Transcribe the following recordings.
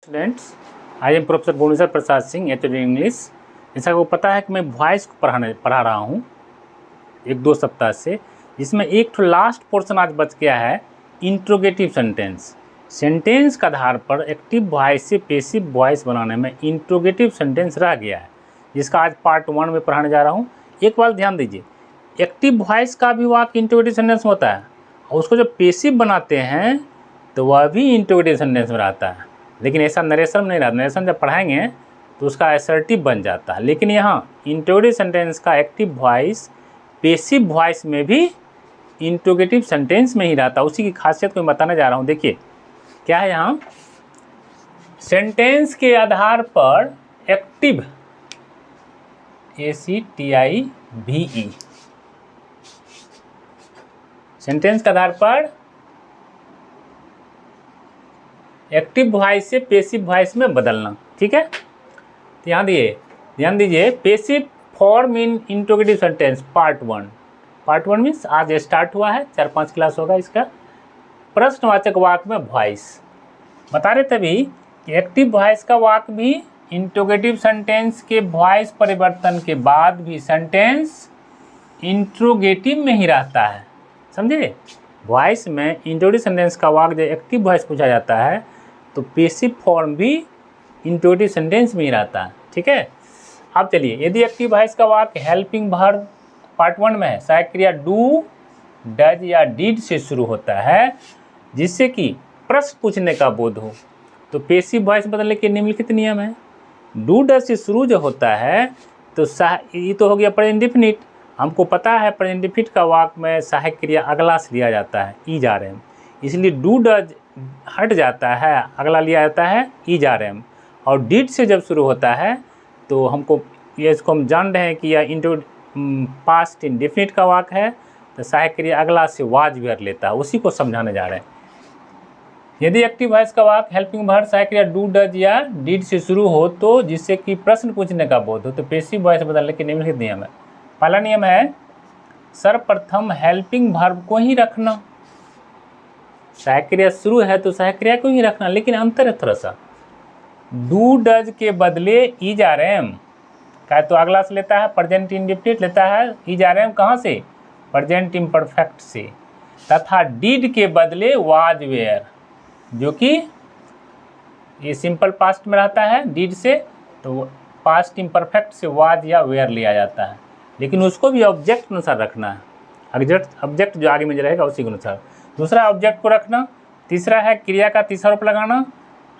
Students, I am professor Bhuvneshwar Prasad Singh HOD English. जैसा आपको पता है कि मैं वॉइस को पढ़ा रहा हूँ एक दो सप्ताह से, जिसमें एक तो लास्ट पोर्शन आज बच गया है इंट्रोगेटिव सेंटेंस। सेंटेंस के आधार पर एक्टिव वॉइस से पैसिव वॉइस बनाने में इंट्रोगेटिव सेंटेंस रह गया है, जिसका आज पार्ट 1 में पढ़ाने जा रहा हूँ। एक बात ध्यान दीजिए, एक्टिव वॉइस का भी वाक्य इंट्रोगेटिव सेंटेंस होता है और उसको जब पैसिव बनाते हैं तो वह भी इंट्रोगेटिव सेंटेंस में रहता है, लेकिन ऐसा नरेशन में नहीं रहता। नरेशन जब पढ़ाएंगे तो उसका असर्टिव बन जाता है, लेकिन यहाँ इंट्रोगेटिव सेंटेंस का एक्टिव वॉइस पैसिव वॉइस में भी इंट्रोगेटिव सेंटेंस में ही रहता। उसी की खासियत को मैं बताने जा रहा हूँ। देखिए क्या है यहाँ, सेंटेंस के आधार पर एक्टिव ACTIVE, सेंटेंस के आधार पर एक्टिव वॉइस से पैसिव वॉइस में बदलना। ठीक है, तो यहाँ ध्यान दीजिए, passive form in interrogative sentence part 1। Part 1 means आज स्टार्ट हुआ है, 4-5 क्लास होगा इसका। प्रश्नवाचक वाक्य में वॉइस बता रहे तभी कि एक्टिव वॉइस का वाक्य भी इंट्रोगेटिव सेंटेंस के वॉइस परिवर्तन के बाद भी सेंटेंस इंट्रोगेटिव में ही रहता है। समझे, वॉइस में इंट्रोगेटिव सेंटेंस का वाक्य जब एक्टिव वॉइस पूछा जाता है तो पैसिव फॉर्म भी इंट्रोगेटिव सेंटेंस में ही रहता है। ठीक है, अब चलिए, यदि एक्टिव वॉइस का वाक्य हेल्पिंग वर्ब पार्ट 1 में है, सहायक क्रिया डू, डज या डिड से शुरू होता है, जिससे कि प्रश्न पूछने का बोध हो, तो पैसिव वॉइस बदलने के निम्नलिखित नियम है। डू डज से शुरू जो होता है तो ये तो हो गया प्रेजेंट इंडेफिनिट। हमको पता है प्रेजेंट इंडेफिनिट का वाक्य में सहायक क्रिया अगला से लिया जाता है ईज आर एम, इसलिए डू डज हट जाता है, अगला लिया जाता है ईज आर एम। और डिड से जब शुरू होता है तो हमको इसको हम जान रहे हैं कि यह इंटू पास्ट इंडेफिनिट का वाक्य है, तो सहायक क्रिया अगला से वाज वेयर लेता है, उसी को समझाने जा रहे हैं। यदि एक्टिव वॉइस का वाक्य हेल्पिंग वर्ब सहायक क्रिया डू डज या डिड से शुरू हो तो जिससे कि प्रश्न पूछने का बोध हो, तो पैसिव वॉइस बदलने के निम्नलिखित नियम है। पहला नियम है, सर्वप्रथम हेल्पिंग वर्ब को ही रखना। सहायक क्रिया शुरू है तो सहायक क्रिया को ही रखना, लेकिन अंतर है थोड़ा सा। डू डज के बदले ईज आर एम का तो अगला से लेता है, प्रेजेंट इंडेफिनिट लेता है, ईज आर एम कहाँ से, प्रेजेंट इम्परफेक्ट से, तथा डिड के बदले वाज वेयर, जो कि ये सिंपल पास्ट में रहता है डिड से, तो पास्ट इम्परफेक्ट से वाज या वेयर लिया जाता है, लेकिन उसको भी ऑब्जेक्ट अनुसार रखना है। ऑब्जेक्ट जो आगे में रहेगा उसी के अनुसार। दूसरा ऑब्जेक्ट को रखना, तीसरा है क्रिया का तीसरा रूप लगाना,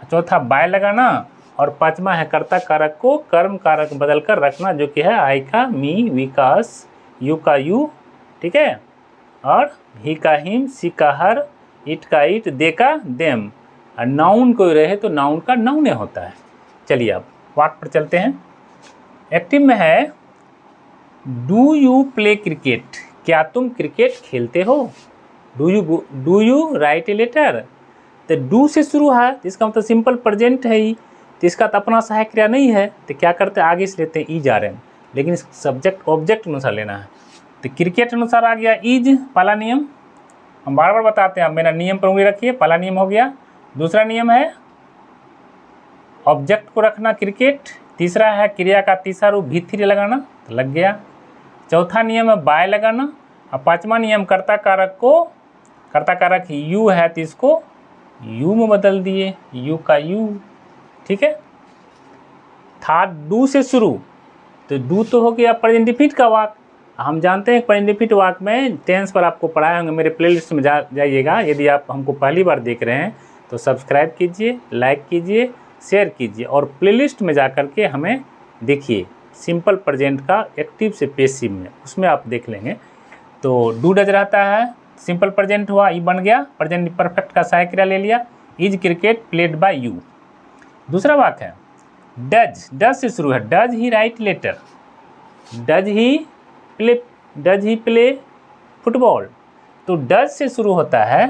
चौथा बाय लगाना, और पांचवा है कर्ता कारक को कर्म कारक बदल कर रखना, जो कि है आई का मी, वी का अस, यू का यू, ठीक है, और ही का हिम, सी का हर, इट का इट, दे का देम, और नाउन कोई रहे तो नाउन का नाउन होता है। चलिए अब वाक्य पर चलते हैं। एक्टिव में है, डू यू प्ले क्रिकेट, क्या तुम क्रिकेट खेलते हो। Do you write a letter, तो डू से शुरू है, इसका मतलब सिंपल प्रेजेंट है ही, तो इसका तो अपना सहायक क्रिया नहीं है, तो क्या करते हैं आगे से लेते हैं ईज आर एम, लेकिन सब्जेक्ट ऑब्जेक्ट अनुसार लेना है। तो क्रिकेट अनुसार आ गया ईज, पहला नियम। हम बार बार बताते हैं, मेरा नियम पर उंगली रखिए, पहला नियम हो गया। दूसरा नियम है ऑब्जेक्ट को रखना क्रिकेट, तीसरा है क्रिया का तीसरा रूप भी3 लगाना, तो लग गया। चौथा नियम है बाय लगाना, और पांचवा नियम कर्ता कारक को, कर्ता कारक यू है तो इसको यू में बदल दिए, यू का यू, ठीक है। था डू से शुरू, तो डू तो हो गया प्रेजेंट इंडेफिनिट का वाक्य। हम जानते हैं प्रेजेंट इंडेफिनिट वाक्य में टेंस पर आपको पढ़ाए होंगे, मेरे प्लेलिस्ट में जाइएगा। यदि आप हमको पहली बार देख रहे हैं तो सब्सक्राइब कीजिए, लाइक कीजिए, शेयर कीजिए, और प्लेलिस्ट में जा कर के हमें देखिए सिंपल प्रेजेंट का एक्टिव से पैसिव में, उसमें आप देख लेंगे। तो डू डज रहता है, सिंपल प्रेजेंट हुआ, ई बन गया, प्रेजेंट परफेक्ट का सहायक क्रिया ले लिया, is cricket played by you. दूसरा वाक्य है डज, डज से शुरू है, does he write letter, does he play football, तो डज से शुरू होता है,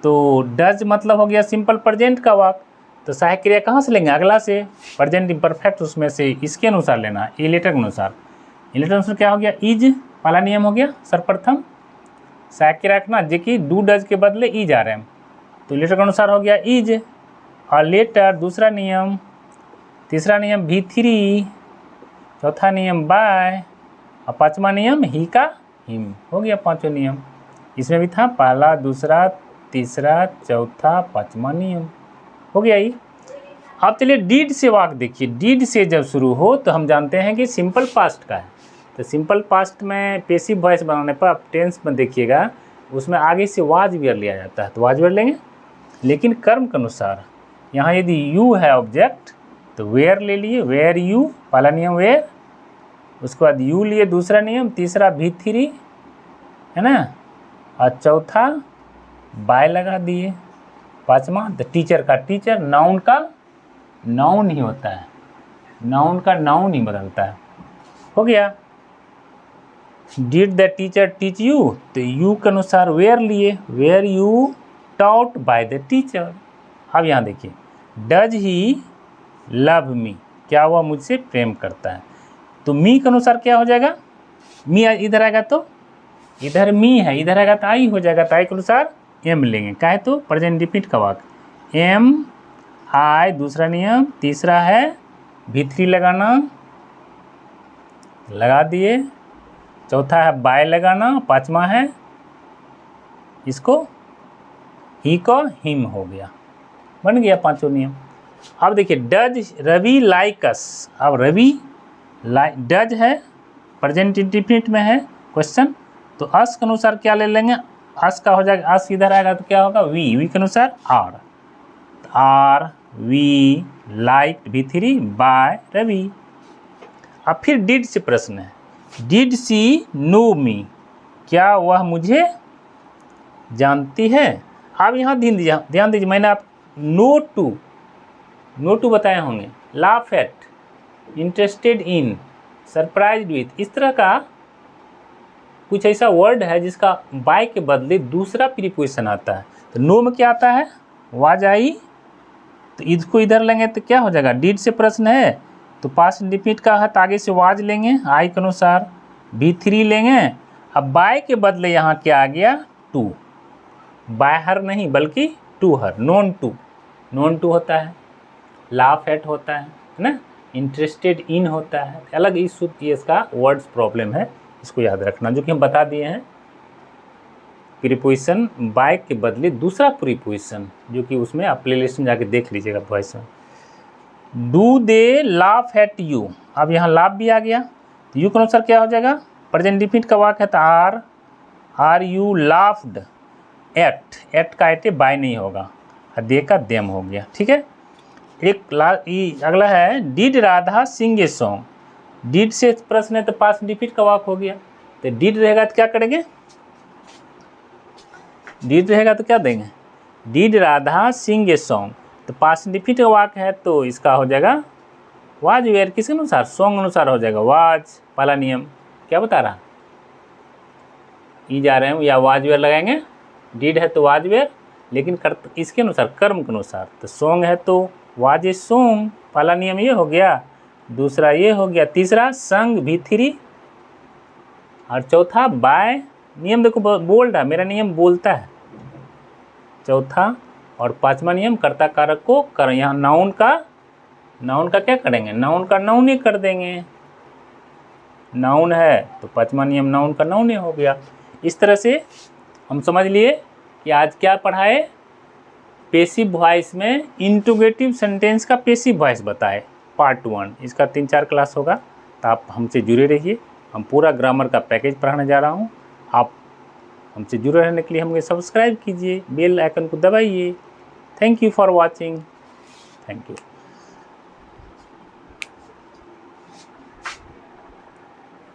तो डज मतलब हो गया सिंपल प्रेजेंट का वाक्य, तो सहायक क्रिया कहाँ से लेंगे, अगला से, प्रेजेंट इम्परफेक्ट उसमें से इसके अनुसार लेना, ए लेटर के अनुसार। ए लेटर अनुसार क्या हो गया, इज, पहला नियम हो गया सर्वप्रथम सहायक क्रिया रखना, जो कि डू डज के बदले ईज आर एम, तो लेटर के अनुसार हो गया इज, और लेटर दूसरा नियम, तीसरा नियम भी3, चौथा नियम बाय और पांचवा नियम ही का हिम। हो गया पांचों नियम। इसमें भी था पहला, दूसरा, तीसरा, चौथा, पांचवा नियम। हो गया ये। अब चलिए डीड से वाक्य देखिए। डीड से जब शुरू हो तो हम जानते हैं कि सिंपल पास्ट का है। तो सिंपल पास्ट में पैसिव वॉइस बनाने पर आप टेंस में देखिएगा उसमें आगे से वाज वेयर लिया जाता है, तो वाज वेयर लेंगे। लेकिन कर्म के अनुसार यहाँ यदि यू है ऑब्जेक्ट तो वेयर ले लिए, वेयर यू पहला नियम वेयर, उसके बाद यू लिए दूसरा नियम, तीसरा भी3 है ना, और चौथा बाय लगा दिए, पांचवा द टीचर का टीचर, नाउन का नाउन ही होता है, नाउन का नाउन ही बदलता है। हो गया। Did the teacher teach you, तो यू के अनुसार वेयर लिए, were you taught by the teacher. अब यहाँ देखिए डज ही लव मी, क्या हुआ मुझसे प्रेम करता है, तो मी के अनुसार क्या हो जाएगा, मी इधर आएगा तो इधर मी है, इधर आएगा तो आई हो जाएगा, तो आई के अनुसार एम लेंगे। क्या है तो प्रेजेंट डिफिनिट का वाक्य, एम आई दूसरा नियम, तीसरा है भी3 लगाना, लगा दिए, चौथा है बाय लगाना, पांचवा है इसको ही को हिम, हो गया, बन गया पांचों नियम। अब देखिए डज रवि लाइक अस, अब रवि लाइक डज है प्रेजेंट इंडिफिनिट में है क्वेश्चन, तो अस के अनुसार क्या ले लेंगे, अस का हो जाएगा, अस इधर आएगा तो क्या होगा वी के अनुसार आर, आर वी लाइक भी3 बाय रवि। अब फिर डिड से प्रश्न है, डिड सी नो मी, क्या वह मुझे जानती है। अब यहाँ ध्यान दीजिए मैंने आप नो टू बताए होंगे, laugh at, interested in, surprised with, इस तरह का कुछ ऐसा वर्ड है जिसका बाय के बदले दूसरा प्रीपोजिशन आता है। तो नो में क्या आता है वाज आई, तो इसको इधर लेंगे तो क्या हो जाएगा, डिड से प्रश्न है तो पास्ट इंडिफिनिट का है तो आगे से वाज लेंगे आई के अनुसार, भी3 लेंगे। अब बाय के बदले यहाँ क्या आ गया टू, बाय हर नहीं बल्कि टू हर, नॉन टू होता है, लाफ एट होता है ना, इंटरेस्टेड इन होता है, अलग इस इसका वर्ड्स प्रॉब्लम है, इसको याद रखना, जो कि हम बता दिए हैं। प्रीपोजिशन बाय के बदले दूसरा प्रीपोजिशन, जो कि उसमें आप प्लेलिस्ट में जाके देख लीजिएगा वॉइस में। Do they laugh at you, अब यहाँ लाफ भी आ गया तो यू के अनुसार क्या हो जाएगा, प्रेजेंट डिफिनिट का वाक्य है तो आर यू लाफ्ड एट का एट बाय नहीं होगा, दे का देम हो गया, ठीक है। एक अगला है did Radha sing a song, did से प्रश्न है तो पास्ट डिफिनिट का वाक्य हो गया, तो डिड रहेगा तो क्या करेंगे, डिड रहेगा तो क्या देंगे, did Radha sing a song, तो पास्ट डिफिनिट का वाक्य है तो इसका हो जाएगा वाज वेयर, किसके अनुसार, सॉन्ग अनुसार हो जाएगा, वाज पहला नियम क्या बता रहा, ई जा रहे हैं या वाज वेयर लगाएंगे, डिड है तो वाज वेयर, लेकिन इसके अनुसार कर्म के अनुसार, तो सॉन्ग है तो वाज ए सॉन्ग, पहला नियम ये हो गया, दूसरा ये हो गया, तीसरा संग भी3 और चौथा बाय, नियम देखो बोल्ड है, मेरा नियम बोलता है, चौथा और पांचवा नियम कर्ता कारक को कर, यहाँ नाउन का क्या करेंगे, नाउन का नाउन ही कर देंगे, नाउन है तो पांचवा नियम नाउन का नाउन ही हो गया। इस तरह से हम समझ लिए कि आज क्या पढ़ाए, पैसिव वॉइस में इंट्रोगेटिव सेंटेंस का पैसिव वॉइस बताए पार्ट 1, इसका 3-4 क्लास होगा, तो आप हमसे जुड़े रहिए, हम पूरा ग्रामर का पैकेज पढ़ाने जा रहा हूँ, आप हमसे जुड़े रहने के लिए हमें सब्सक्राइब कीजिए, बेल आइकन को दबाइए। Thank you for watching, thank you.